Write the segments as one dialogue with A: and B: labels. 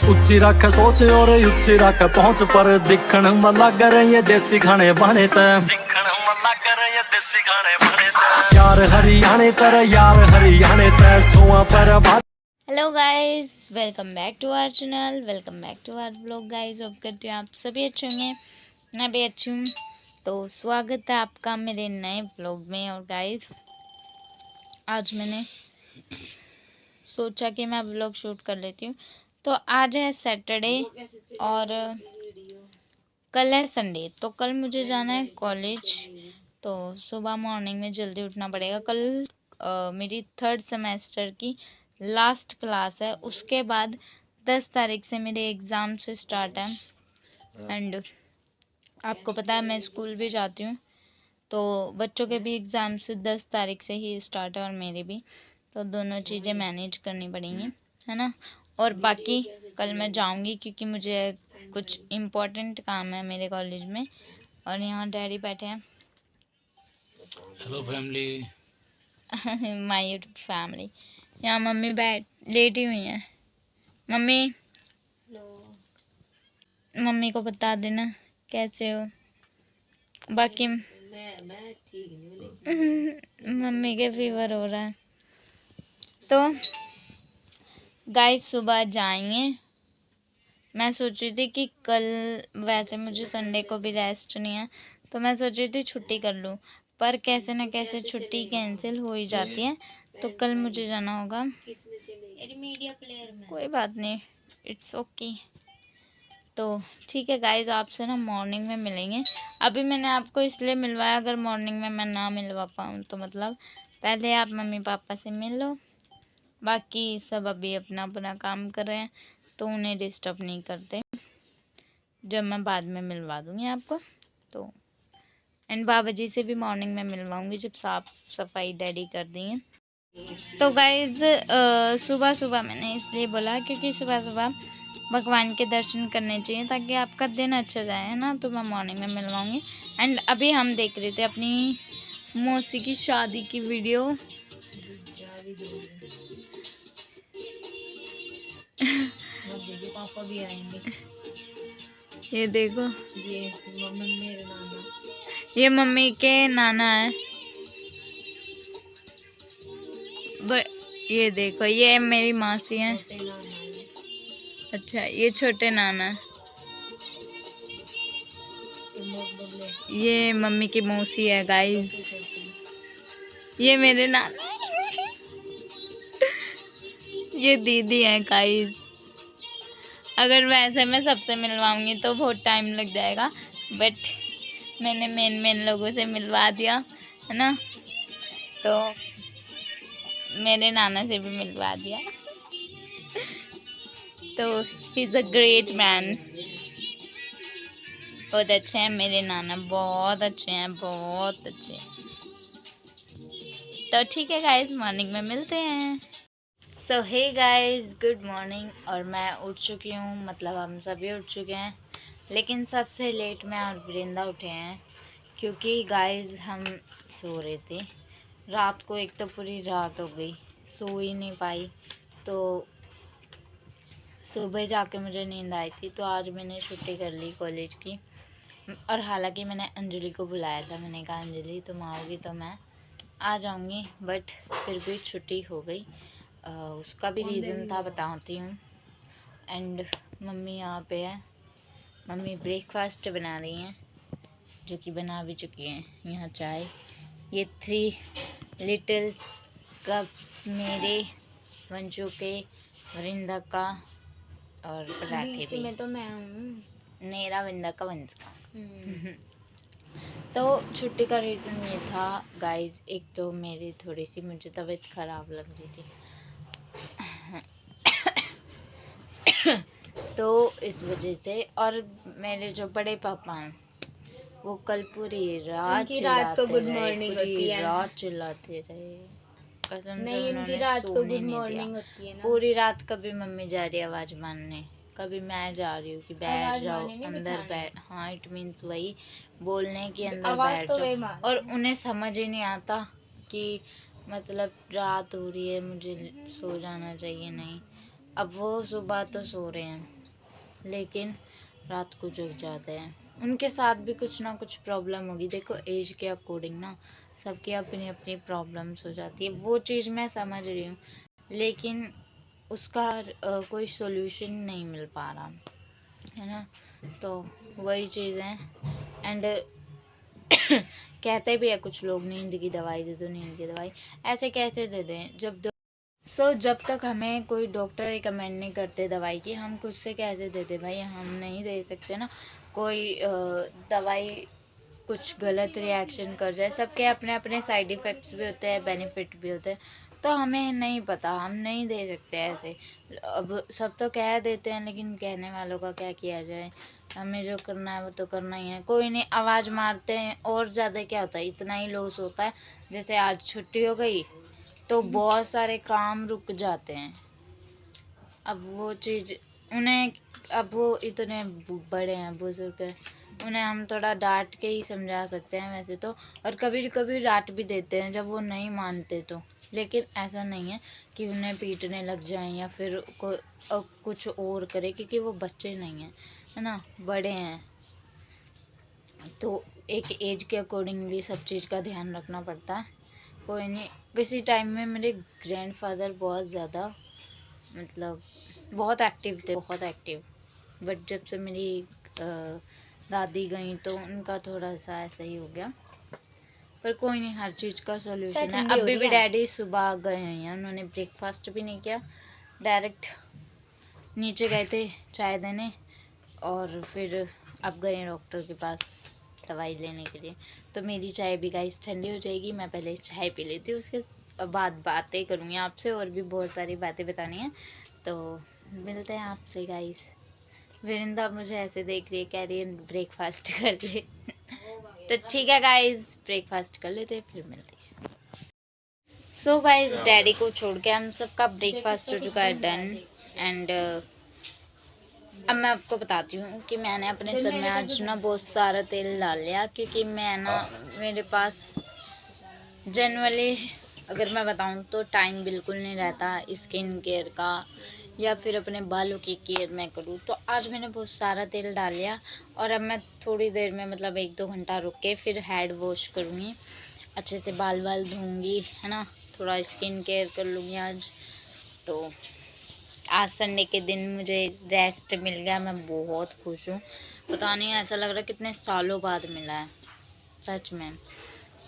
A: ਉੱਚੀ ਰੱਖ ਸੋਚ ਔਰ ਉੱਚੀ ਰੱਖ ਪਹੁੰਚ ਪਰ ਦੇਖਣ ਮ ਲੱਗ ਰਹੇ ਦੇਸੀ ਖਾਣੇ ਬਣੇ ਤੇ ਦੇਖਣ ਮ ਲੱਗ ਰਹੇ ਦੇਸੀ ਖਾਣੇ ਬਣੇ ਤੇ यार हरियाणे तेरे यार हरियाणे ते सोआ पर
B: hello guys, welcome back to our channel, welcome back to our blog guys. Hope करती हूँ आप सभी अच्छे होंगे, मैं भी अच्छी हूँ। तो स्वागत है आपका मेरे नए ब्लॉग में। और गाइस आज मैंने सोचा कि मैं ब्लॉग शूट कर लेती हूँ। तो आज है सैटरडे और कल है संडे। तो कल मुझे जाना है कॉलेज, तो सुबह मॉर्निंग में जल्दी उठना पड़ेगा। कल मेरी 3rd सेमेस्टर की लास्ट क्लास है। उसके बाद 10 तारीख से मेरे एग्ज़ाम से स्टार्ट है। एंड आपको पता है मैं स्कूल भी जाती हूँ, तो बच्चों के भी एग्ज़ाम से 10 तारीख से ही स्टार्ट है और मेरे भी। तो दोनों चीज़ें मैनेज करनी पड़ेंगी, है ना। और बाकी कल मैं जाऊँगी क्योंकि मुझे कुछ इम्पोर्टेंट काम है मेरे कॉलेज में। और यहाँ डैडी बैठे हैं।
C: Hello family.
B: My YouTube family. यहाँ मम्मी लेटी हुई हैं। मम्मी, मम्मी को बता देना कैसे हो। बाकी मैं ठीक नहीं मम्मी के फीवर हो रहा है। तो गाइस सुबह जाएंगे। मैं सोच रही थी कि कल, वैसे मुझे संडे को भी रेस्ट नहीं है, तो मैं सोच रही थी छुट्टी कर लूँ, पर कैसे न कैसे छुट्टी कैंसिल हो ही जाती है। तो कल मुझे जाना होगा। मीडिया प्लेयर में कोई बात नहीं, इट्स ओके। तो ठीक है गाइज, आपसे ना मॉर्निंग में मिलेंगे। अभी मैंने आपको इसलिए मिलवाया, अगर मॉर्निंग में मैं ना मिलवा पाऊँ तो मतलब पहले आप मम्मी पापा से मिल लो। बाकी सब अभी अपना अपना काम कर रहे हैं, तो उन्हें डिस्टर्ब नहीं करते। जब मैं बाद में मिलवा दूँगी आपको। तो एंड बाबा जी से भी मॉर्निंग में मिलवाऊँगी जब साफ़ सफाई डैडी कर दी है। तो गाइज़ सुबह सुबह मैंने इसलिए बोला क्योंकि सुबह सुबह भगवान के दर्शन करने चाहिए ताकि आपका दिन अच्छा जाए, है ना। तो मैं मॉर्निंग में मिलवाऊँगी। एंड अभी हम देख रहे थे अपनी मौसी की शादी की वीडियो।
D: पापा भी आएंगे।
B: ये देखो,
D: ये मम्मी मेरे नाना,
B: ये मम्मी के नाना है। ये देखो, ये मेरी मासी है। अच्छा, ये छोटे नाना। ये मम्मी की मौसी है गाइस। ये मेरे नाना ये दीदी है गाइस। अगर वैसे मैं सबसे मिलवाऊंगी तो बहुत टाइम लग जाएगा, बट मैंने मेन लोगों से मिलवा दिया, है ना। तो मेरे नाना से भी मिलवा दिया। तो he is a great man. बहुत अच्छे हैं मेरे नाना, बहुत अच्छे हैं, बहुत अच्छे। तो ठीक है गाइस, मॉर्निंग में मिलते हैं। सो हे गाइस, गुड मॉर्निंग। और मैं उठ चुकी हूँ, मतलब हम सभी उठ चुके हैं, लेकिन सबसे लेट मैं और वृंदा उठे हैं क्योंकि गाइस हम सो रहे थे रात को। एक तो पूरी रात हो गई, सो ही नहीं पाई। तो सुबह जाके मुझे नींद आई थी, तो आज मैंने छुट्टी कर ली कॉलेज की। और हालांकि मैंने अंजलि को बुलाया था, मैंने कहा अंजलि तुम आओगी तो मैं आ जाऊंगी, बट फिर भी छुट्टी हो गई। उसका भी रीज़न था, बताती हूँ। एंड मम्मी यहाँ पे है, मम्मी ब्रेकफास्ट बना रही हैं, जो कि बना भी चुकी हैं। यहाँ चाय, ये 3 लिटिल कप्स मेरे, वंशु के, वरिंदा का, और पराठे भी।
D: में तो मैं हूँ,
B: मेरा विंदा का, वंश का। तो छुट्टी का रीज़न ये था गाइस, एक तो मेरी थोड़ी सी मुझे तबीयत ख़राब लग रही थी तो इस वजह से। और मेरे जो बड़े पापा हैं वो कल पूरी रात चिल्लाते रहे, पूरी रात चिल्लाते रहे, कसम से उन्होंने सोने नहीं दिया। पूरी रात कभी मम्मी जा रही है आवाज़ मारने, कभी मैं जा रही हूँ कि बैठ जाओ अंदर बैठ। हाँ, इट मीन्स वही बोलने कि अंदर बैठ जाओ। और उन्हें समझ ही नहीं आता कि मतलब रात हो रही है, मुझे सो जाना चाहिए। नहीं, अब वो सुबह तो सो रहे हैं लेकिन रात को जग जाते हैं। उनके साथ भी कुछ ना कुछ प्रॉब्लम होगी। देखो एज के अकॉर्डिंग ना सबकी अपनी अपनी प्रॉब्लम्स हो जाती है, वो चीज़ मैं समझ रही हूँ, लेकिन उसका कोई सॉल्यूशन नहीं मिल पा रहा है ना। तो वही चीज़ है। एंड कहते भी है कुछ लोग, नींद की दवाई दे दो, नींद की दवाई। ऐसे कैसे दे दें जब जब तक हमें कोई डॉक्टर रिकमेंड नहीं करते दवाई की, हम खुद से कैसे दे दें भाई? हम नहीं दे सकते ना। कोई दवाई कुछ गलत रिएक्शन कर जाए, सबके अपने अपने साइड इफ़ेक्ट्स भी होते हैं, बेनिफिट भी होते हैं, तो हमें नहीं पता, हम नहीं दे सकते ऐसे। अब सब तो कह देते हैं, लेकिन कहने वालों का क्या किया जाए। हमें जो करना है वो तो करना ही है। कोई नहीं, आवाज़ मारते हैं और ज़्यादा क्या होता है, इतना ही लॉस होता है। जैसे आज छुट्टी हो गई तो बहुत सारे काम रुक जाते हैं। अब वो चीज़ उन्हें, अब वो इतने बड़े हैं, बुजुर्ग हैं, उन्हें हम थोड़ा डांट के ही समझा सकते हैं वैसे तो, और कभी कभी डांट भी देते हैं जब वो नहीं मानते तो। लेकिन ऐसा नहीं है कि उन्हें पीटने लग जाएं या फिर कुछ और करे, क्योंकि वो बच्चे नहीं हैं, है ना, बड़े हैं। तो एक एज के अकॉर्डिंग भी सब चीज़ का ध्यान रखना पड़ता है। कोई नहीं, किसी टाइम में मेरे ग्रैंडफादर बहुत ज़्यादा, मतलब बहुत एक्टिव थे, बहुत एक्टिव। बट जब से मेरी दादी गई तो उनका थोड़ा सा ऐसा ही हो गया। पर कोई नहीं, हर चीज़ का सॉल्यूशन है। अभी भी डैडी सुबह गए हैं, उन्होंने ब्रेकफास्ट भी नहीं किया, डायरेक्ट नीचे गए थे चाय देने, और फिर अब गए डॉक्टर के पास दवाई लेने के लिए। तो मेरी चाय भी गाइस ठंडी हो जाएगी, मैं पहले चाय पी लेती हूँ, उसके बाद बातें करूँगी आपसे, और भी बहुत सारी बातें बतानी है। तो मिलते हैं आपसे गाइस। वृंदा मुझे ऐसे देख रही है, कह रही है ब्रेकफास्ट कर ले। तो ठीक है गाइस, ब्रेकफास्ट कर लेते हैं, फिर मिलते हैं। सो गाइस, डैडी को छोड़ के हम सबका ब्रेकफास्ट हो चुका है डन। एंड अब मैं आपको बताती हूँ कि मैंने अपने सर में आज ना बहुत सारा तेल डाल लिया, क्योंकि मैं ना, मेरे पास जनरली अगर मैं बताऊँ तो टाइम बिल्कुल नहीं रहता स्किन केयर का, या फिर अपने बालों की केयर मैं करूँ। तो आज मैंने बहुत सारा तेल डाल लिया, और अब मैं थोड़ी देर में, मतलब 1-2 घंटा रुक के फिर हेड वॉश करूँगी, अच्छे से बाल धोऊँगी, है ना, थोड़ा स्किन केयर कर लूँगी आज। तो आज संडे के दिन मुझे रेस्ट मिल गया, मैं बहुत खुश हूँ। पता नहीं, ऐसा लग रहा है कितने सालों बाद मिला है, सच में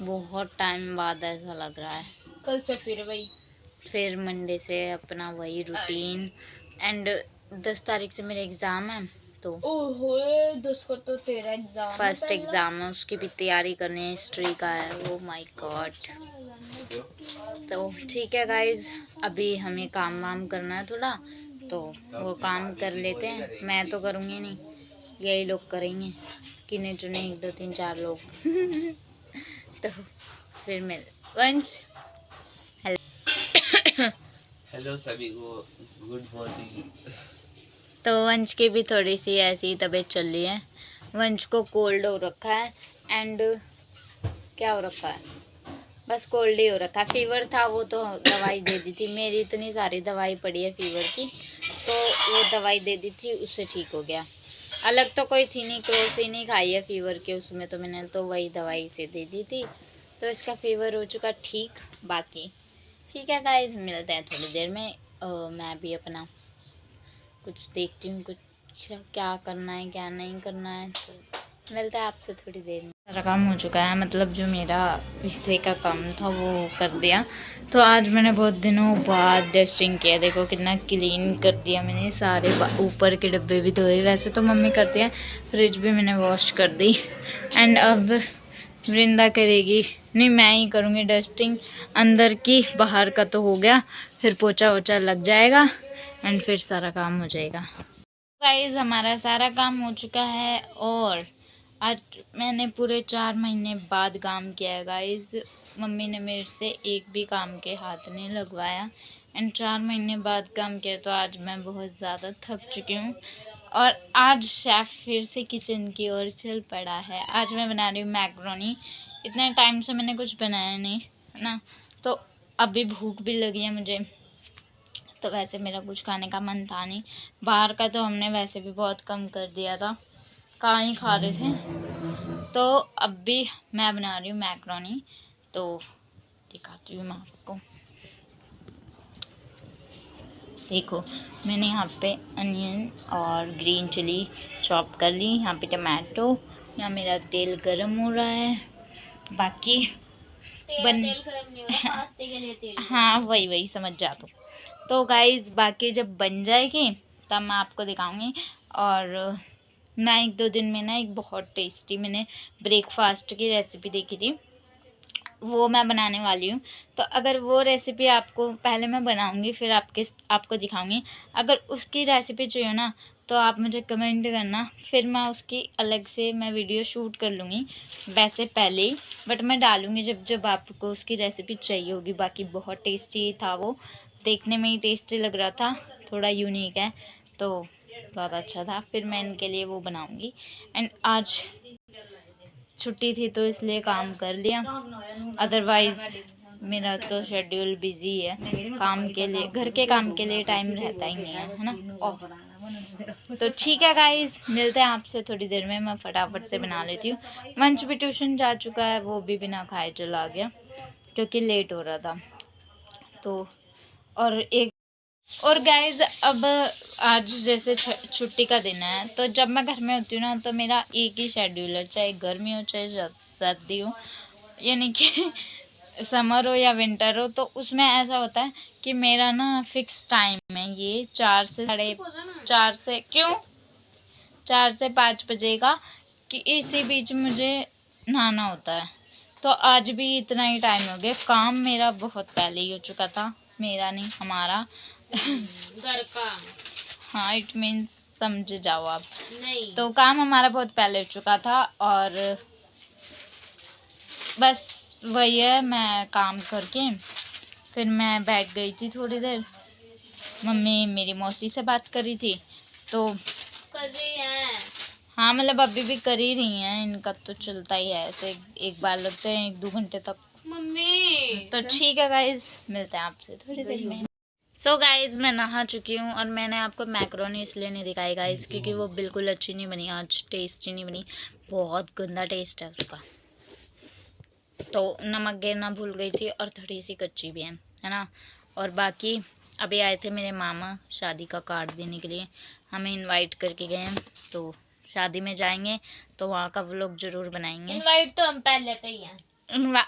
B: बहुत टाइम बाद ऐसा लग रहा है।
D: कल से फिर
B: मंडे से अपना वही रूटीन। एंड 10 तारीख से मेरे एग्ज़ाम है, तो
D: ओहो 10 को तो तेरा एग्जाम,
B: फर्स्ट एग्ज़ाम है, उसकी भी तैयारी करनी है, हिस्ट्री का है। Oh my God. तो ठीक है गाइज, अभी हमें काम वाम करना है थोड़ा, तो वो काम कर लेते हैं। मैं तो करूँगी नहीं, यही लोग करेंगे, गिने चुने 1 2 3 4 लोग। तो फिर मिल वंश,
E: हेलो सभी को, गुड मॉर्निंग।
B: तो वंश की भी थोड़ी सी ऐसी तबीयत चल रही है, वंश को कोल्ड हो रखा है। एंड क्या हो रखा है, बस कोल्ड ही हो रखा है। फीवर था, वो तो दवाई दे दी थी, मेरी इतनी सारी दवाई पड़ी है फीवर की, तो वो दवाई दे दी थी, उससे ठीक हो गया। अलग तो कोई थी नहीं, क्रोसिन ही खाई है फीवर के, उसमें तो मैंने तो वही दवाई से दे दी थी, तो इसका फीवर हो चुका ठीक। बाकी ठीक है गाइज, मिलते हैं थोड़ी देर में। मैं भी अपना कुछ देखती हूँ, कुछ क्या करना है क्या नहीं करना है, तो मिलते हैं आपसे थोड़ी देर में। सारा काम हो चुका है, मतलब जो मेरा हिस्से का काम था वो कर दिया। तो आज मैंने बहुत दिनों बाद डस्टिंग किया, देखो कितना क्लीन कर दिया मैंने, सारे ऊपर के डब्बे भी धोए, वैसे तो मम्मी करती है, फ्रिज भी मैंने वॉश कर दी। एंड अब वृंदा करेगी, नहीं मैं ही करूँगी डस्टिंग, अंदर की, बाहर का तो हो गया, फिर पोछा वोछा लग जाएगा एंड फिर सारा काम हो जाएगा। गाइस, हमारा सारा काम हो चुका है, और आज मैंने पूरे 4 महीने बाद काम किया है गाइस। मम्मी ने मेरे से एक भी काम के हाथ नहीं लगवाया, एंड 4 महीने बाद काम किया, तो आज मैं बहुत ज़्यादा थक चुकी हूँ। और आज शेफ़ फिर से किचन की ओर चल पड़ा है। आज मैं बना रही हूँ मैक्रोनी, इतने टाइम से मैंने कुछ बनाया नहीं, है ना, तो अभी भूख भी लगी है मुझे, तो वैसे मेरा कुछ खाने का मन था नहीं। बाहर का तो हमने वैसे भी बहुत कम कर दिया था, कहाँ ही खा रहे थे। तो अब भी मैं बना रही हूँ मैक्रोनी, तो दिखाती हूँ मैं आपको। देखो मैंने यहाँ पे अनियन और ग्रीन चिली चॉप कर ली, यहाँ पे टमाटो, यहाँ मेरा तेल गरम हो रहा है। बाकी तेल गरम नहीं हो रहा, पास्ते के लिए तेल। हाँ वही समझ जा तो गाइस बाकी जब बन जाएगी तब मैं आपको दिखाऊंगी। और मैं 1-2 दिन में ना एक बहुत टेस्टी मैंने ब्रेकफास्ट की रेसिपी देखी थी, वो मैं बनाने वाली हूँ। तो अगर वो रेसिपी आपको पहले मैं बनाऊँगी फिर आपको दिखाऊँगी। अगर उसकी रेसिपी चाहिए ना तो आप मुझे कमेंट करना, फिर मैं उसकी अलग से मैं वीडियो शूट कर लूँगी वैसे पहले ही, बट मैं डालूँगी जब आपको उसकी रेसिपी चाहिए होगी। बाकी बहुत टेस्टी था वो, देखने में ही टेस्टी लग रहा था, थोड़ा यूनिक है तो बहुत अच्छा था। फिर मैं इनके लिए वो बनाऊँगी। एंड आज छुट्टी थी तो इसलिए काम कर लिया, अदरवाइज मेरा तो शेड्यूल बिजी है काम के लिए, घर के काम के लिए टाइम रहता ही नहीं है ना। तो ठीक है गाइस, मिलते हैं आपसे थोड़ी देर में। मैं फटाफट से बना लेती हूँ। वंश भी ट्यूशन जा चुका है, वो भी बिना खाए चला गया क्योंकि लेट हो रहा था। तो और गाइज अब आज जैसे छुट्टी का दिन है, तो जब मैं घर में होती हूँ ना तो मेरा एक ही शेड्यूल है, चाहे गर्मी हो चाहे सर्दी हो, यानी कि समर हो या विंटर हो। तो उसमें ऐसा होता है कि मेरा ना फिक्स टाइम है, ये 4 से 5 बजे का, कि इसी बीच मुझे नहाना होता है। तो आज भी इतना ही टाइम हो गया। काम मेरा बहुत पहले ही हो चुका था, मेरा नहीं हमारा
D: घर का।
B: हाँ इट मीन्स समझ जाओ आप।
D: नहीं
B: तो काम हमारा बहुत पहले हो चुका था और बस वही है, मैं काम करके फिर मैं बैठ गई थी थोड़ी देर। मम्मी मेरी मौसी से बात कर रही थी, तो
D: कर रही है।
B: हाँ मतलब अभी भी कर ही रही हैं, इनका तो चलता ही है ऐसे, एक बार लगते हैं 1-2 घंटे तक।
D: मम्मी
B: तो ठीक है गाइज, मिलते हैं आपसे थोड़ी देर में। सो गाइज मैं नहा चुकी हूँ और मैंने आपको मैक्रोनी इसलिए नहीं दिखाई गाइज क्योंकि वो बिल्कुल अच्छी नहीं बनी आज, टेस्टी नहीं बनी, बहुत गंदा टेस्ट है उसका। तो नमक गिरना भूल गई थी और थोड़ी सी कच्ची भी है ना। और बाकी अभी आए थे मेरे मामा शादी का कार्ड देने के लिए, हमें इनवाइट करके गए हैं, तो शादी में जाएंगे तो वहाँ का व्लॉग जरूर बनाएंगे।
D: इनवाइट तो हम पहले से ही हैं।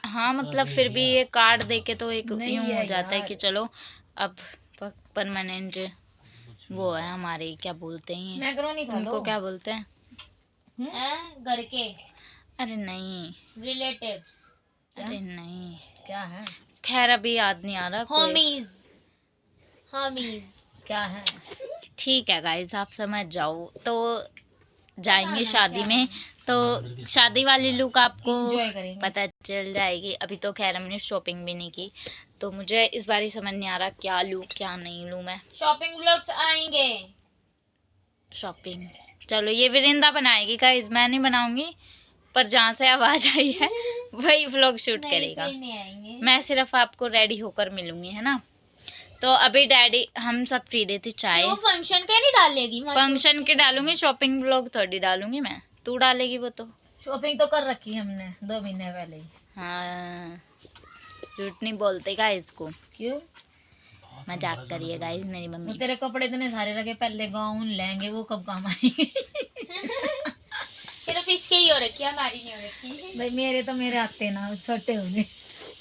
B: हाँ मतलब फिर भी ये कार्ड देके तो एक यूँ हो जाता है कि चलो अब परमानेंट वो है हमारे, क्या बोलते हैं
D: मैक्रोनी खा
B: उनको,
D: लो।
B: क्या बोलते हैं?
D: घर के
B: अरे नहीं,
D: रिलेटिव्स।
B: अरे नहीं,
D: क्या है?
B: खैर अभी याद नहीं आ रहा।
D: होमीज
B: क्या है? ठीक है गाइस, आप समझ जाओ। तो जाएंगे शादी में, तो शादी वाली लुक आपको पता चल जाएगी। अभी तो खैर हमने शॉपिंग भी नहीं की, तो मुझे इस बार ही समझ नहीं आ रहा क्या लूँ क्या नहीं लूँ मैं।
D: शॉपिंग व्लॉग्स आएंगे।
B: शॉपिंग चलो ये विरिंदा बनाएगी गाइस, मैं नहीं बनाऊंगी, पर जहाँ से आवाज आई है वही व्लॉग शूट करेगा।
D: नहीं आएंगे।
B: मैं सिर्फ आपको रेडी होकर मिलूंगी, है ना। तो अभी डैडी हम सब पी रहे थे चाय।
D: वो फंक्शन के नहीं डालेगी?
B: फंक्शन के डालूंगी, शॉपिंग व्लॉग थोड़ी डालूंगी मैं, तू डालेगी वो तो।
D: शॉपिंग तो कर रखी हमने 2 महीने पहले ही।
B: हाँ झूठ नहीं बोलते गाइस को।
D: क्यों?
B: मजाक करिए गाइस, मेरी मम्मी।
D: तेरे कपड़े इतने सारे रखे, पहले गाउन लहंगे, वो कब काम आएंगे? सिर्फ इसके ही हो रखी है, हमारी नहीं हो रखी। भाई मेरे आते ना छोटे हो गए।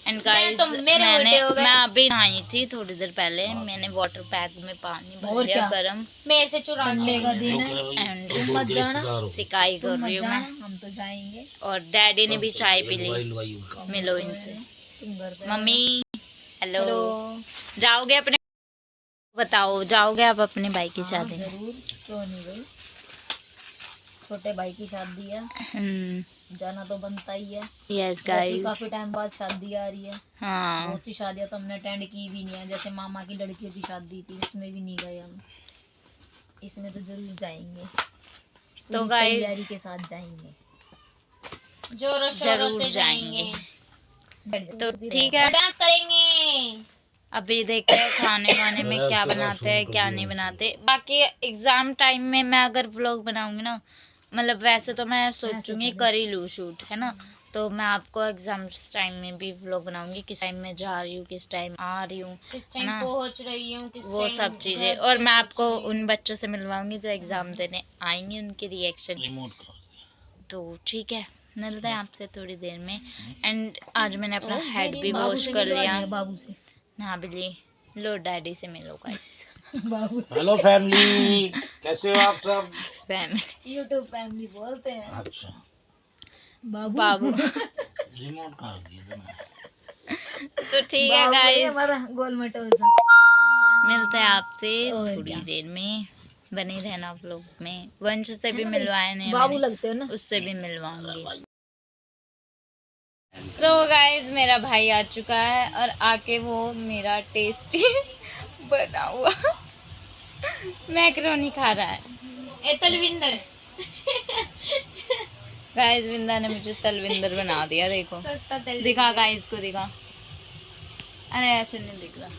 B: एंड गाइस मैं अभी नहाई थी थोड़ी देर पहले, मैंने वाटर पैक में पानी भर लिया गरम,
D: मेरे से चुराने का दिन है।
B: एंड
D: मत जाना,
B: सिकाई कर रही हूँ मैं।
D: हम तो जाएंगे।
B: और डैडी ने भी चाय पी ली, मिलो इनसे। मम्मी हेलो, जाओगे अपने, बताओ जाओगे आप अपने भाई की शादी में?
D: जरूर, क्यों नहीं भाई, छोटे भाई की शादी है, जाना तो बनता ही है।
B: यस गाइस,
D: काफी टाइम बाद शादी आ रही है।
B: हाँ
D: बहुत सी शादियां तो हमने अटेंड की भी नहीं है, जैसे मामा की लड़कियों की शादी थी उसमें भी नहीं गए हम, इसमें तो जरूर जाएंगे।
B: तो गाइस
D: तैयारी के साथ जाएंगे,
B: जरूर जाएंगे। तो ठीक है,
D: डांस करेंगे।
B: अभी देखते हैं खाने वाने में क्या बनाते हैं क्या नहीं बनाते। बाकी एग्जाम टाइम में मैं अगर व्लॉग बनाऊंगी ना, मतलब वैसे तो मैं सोचूंगी कर ही लूँ शूट, है ना, तो मैं आपको एग्जाम टाइम में भी व्लॉग बनाऊंगी, किस टाइम में जा रही हूँ, किस टाइम आ रही हूँ,
D: किस
B: है
D: टाइम
B: ना,
D: पहुंच रही हूँ, किस
B: वो
D: टाइम
B: सब चीजें।
D: घर
B: और
D: पे
B: मैं आपको
D: पहुंच रही
B: उन
D: हूँ।
B: बच्चों से मिलवाऊंगी जो एग्जाम देने आएंगे, उनके रिएक्शन।
C: रिमोट का
B: तो ठीक है, मिलते हैं आपसे थोड़ी देर में। एंड आज मैंने अपना हेड भी वॉश कर लिया,
D: बाबू से
B: नहा भी ली। लो डैडी से मिलो गाइस।
D: बाबू से
C: हेलो फैमिली, कैसे हो आप सब?
B: फैमिली
D: यूट्यूब फैमिली बोलते हैं।
C: अच्छा,
D: बाबू
B: बाबू।
C: रिमोट कहाँ रख दिया तुमने?
B: तो ठीक है
D: बाबू है
B: गाइस,
D: हमारा गोल मटोल सा।
B: मिलते हैं आपसे
D: और
B: थोड़ी
D: क्या।
B: देर में। बने रहना व्लॉग में। वंश से भी मिलवाए नहीं
D: बाबू
B: मैंने,
D: लगते हो ना।
B: उससे भी मिलवाऊंगी। सो गाइस, मेरा भाई आ चुका है और आके वो मेरा टेस्टी बना हुआ मैकरोनी खा रहा है।
D: ए तलविंदर
B: गाइस, विंदा ने मुझे तलविंदर बना दिया, देखो।
D: सस्ता तल
B: दिखा गाइस को, दिखा। अरे ऐसे नहीं दिख रहा।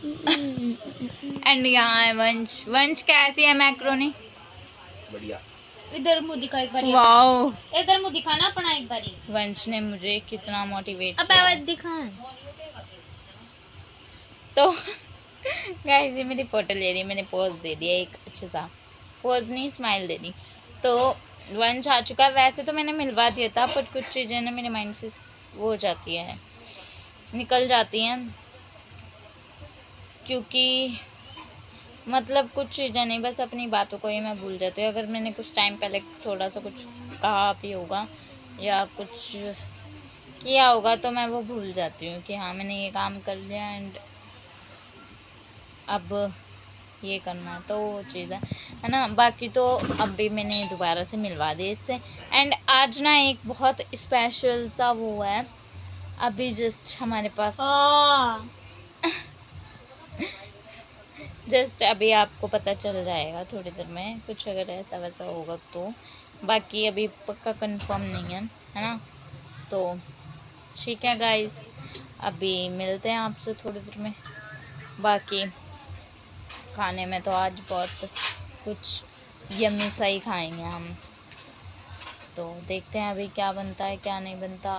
B: एंड यहाँ है वंश। वंश कैसी है मैक्रोनी?
E: बढ़िया।
D: इधर मुंह दिखा एक बार।
B: वाओ,
D: इधर मुंह दिखा ना अपना एक बारी।
B: वंश ने मुझे कितना मोटिवेट
D: अब
B: किया
D: आवाज
B: है।
D: दिखा।
B: तो गाइस, ये मेरी फोटो ले रही है, मैंने पोज दे दिया एक अच्छा सा, पोज नहीं स्माइल दे दी। तो वंश आ चुका है। वैसे तो मैंने मिलवा दिया था, पर कुछ चीज़ें ना मेरे माइंड से वो हो जाती है, निकल जाती हैं, क्योंकि मतलब कुछ चीज़ें नहीं, बस अपनी बातों को ही मैं भूल जाती हूँ। अगर मैंने कुछ टाइम पहले थोड़ा सा कुछ कहा भी होगा या कुछ किया होगा तो मैं वो भूल जाती हूँ कि हाँ मैंने ये काम कर लिया एंड अब ये करना है, तो वो चीज़ है ना। बाकी तो अब भी मैंने दोबारा से मिलवा दी इससे। एंड आज ना एक बहुत स्पेशल सा वो है, अभी जस्ट हमारे पास, जस्ट अभी आपको पता चल जाएगा थोड़ी देर में, कुछ अगर ऐसा वैसा होगा तो। बाकी अभी पक्का कंफर्म नहीं है ना। तो ठीक है गाइस, अभी मिलते हैं आपसे थोड़ी देर में। बाकी खाने में तो आज बहुत कुछ यम्मी सा ही खाएंगे हम, तो देखते हैं अभी क्या बनता है क्या नहीं बनता।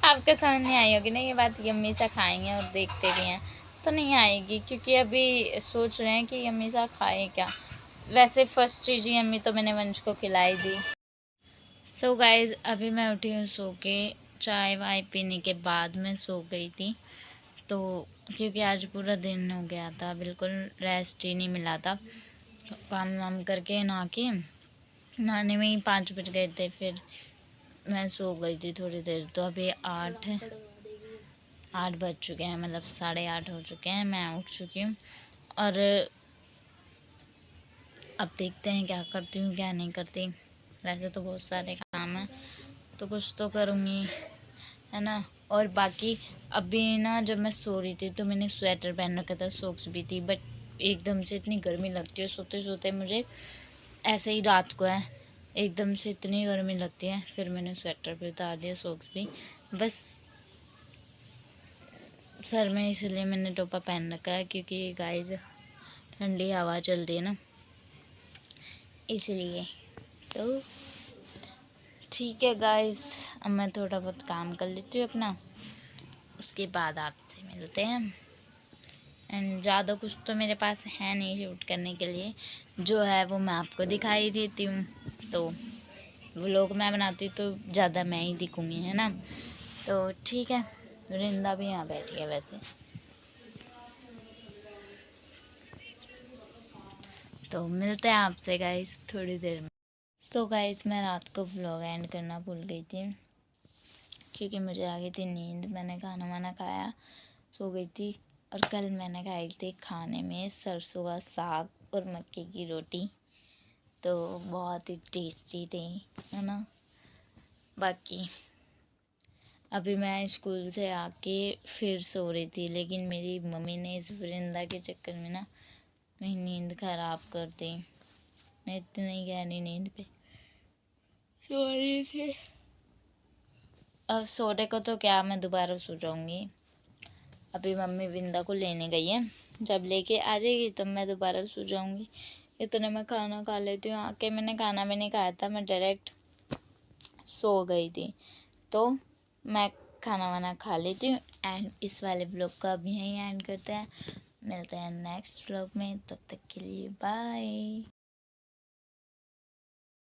B: आपको समझ नहीं आई होगी ना ये बात, यम्मी सा खाएंगे और देखते भी हैं तो नहीं आएगी, क्योंकि अभी सोच रहे हैं कि यम्मी सा खाए क्या। वैसे फर्स्ट चीज़ यम्मी तो मैंने वंश को खिलाई दी। सो गाइज, अभी मैं उठी हूँ सो के, चाय वाय पीने के बाद मैं सो गई थी। तो क्योंकि आज पूरा दिन हो गया था, बिल्कुल रेस्ट ही नहीं मिला था, काम वाम करके नहा के, नहाने में ही 5 बज गए थे, फिर मैं सो गई थी थोड़ी देर। तो अभी 8 बज चुके हैं, मतलब 8:30 हो चुके हैं, मैं उठ चुकी हूँ। और अब देखते हैं क्या करती हूँ क्या नहीं करती। वैसे तो बहुत सारे काम हैं, तो कुछ तो करूँगी, है ना। और बाकी अभी ना जब मैं सो रही थी तो मैंने स्वेटर पहन रखा था, सॉक्स भी थी, बट एकदम से इतनी गर्मी लगती है सोते सोते मुझे, ऐसे ही रात को है एकदम से इतनी गर्मी लगती है, फिर मैंने स्वेटर भी उतार दिया, सॉक्स भी, बस सर में इसलिए मैंने टोपा पहन रखा है, क्योंकि गाइस ठंडी हवा चलती है ना, इसलिए। तो ठीक है गाइस, अब मैं थोड़ा बहुत काम कर लेती हूँ अपना, उसके बाद आपसे मिलते हैं। एंड ज़्यादा कुछ तो मेरे पास है नहीं शूट करने के लिए, जो है वो मैं आपको दिखाई देती हूँ। तो व्लॉग मैं बनाती हूँ तो ज़्यादा मैं ही दिखूँगी, है ना। तो ठीक है, रिंदा भी यहाँ बैठी है वैसे। तो मिलते हैं आपसे गाइस थोड़ी देर में। तो गाइस, मैं रात को व्लॉग एंड करना भूल गई थी, क्योंकि मुझे आ गई थी नींद। मैंने खाना वाना खाया, सो गई थी। और कल मैंने खाई थी खाने में सरसों का साग और मक्के की रोटी, तो बहुत ही टेस्टी थी, है ना। बाकी अभी मैं स्कूल से आके फिर सो रही थी, लेकिन मेरी मम्मी ने इस वरिंदा के चक्कर में ना मेरी नींद ख़राब कर दी। मैं इतनी गहरी नींद पे सो रही थी। अब सोने को तो क्या, मैं दोबारा सो जाऊंगी। अभी मम्मी बिंदा को लेने गई है, जब लेके आ जाएगी तब मैं दोबारा सो जाऊंगी। इतने में खाना खा लेती हूँ। आके मैंने खाना भी नहीं खाया था, मैं डायरेक्ट सो गई थी। तो मैं खाना वाना खा लेती हूँ एंड इस वाले ब्लॉग का अभी यहीं एंड करते हैं। मिलते हैं नेक्स्ट ब्लॉग में, तब तक के लिए बाय।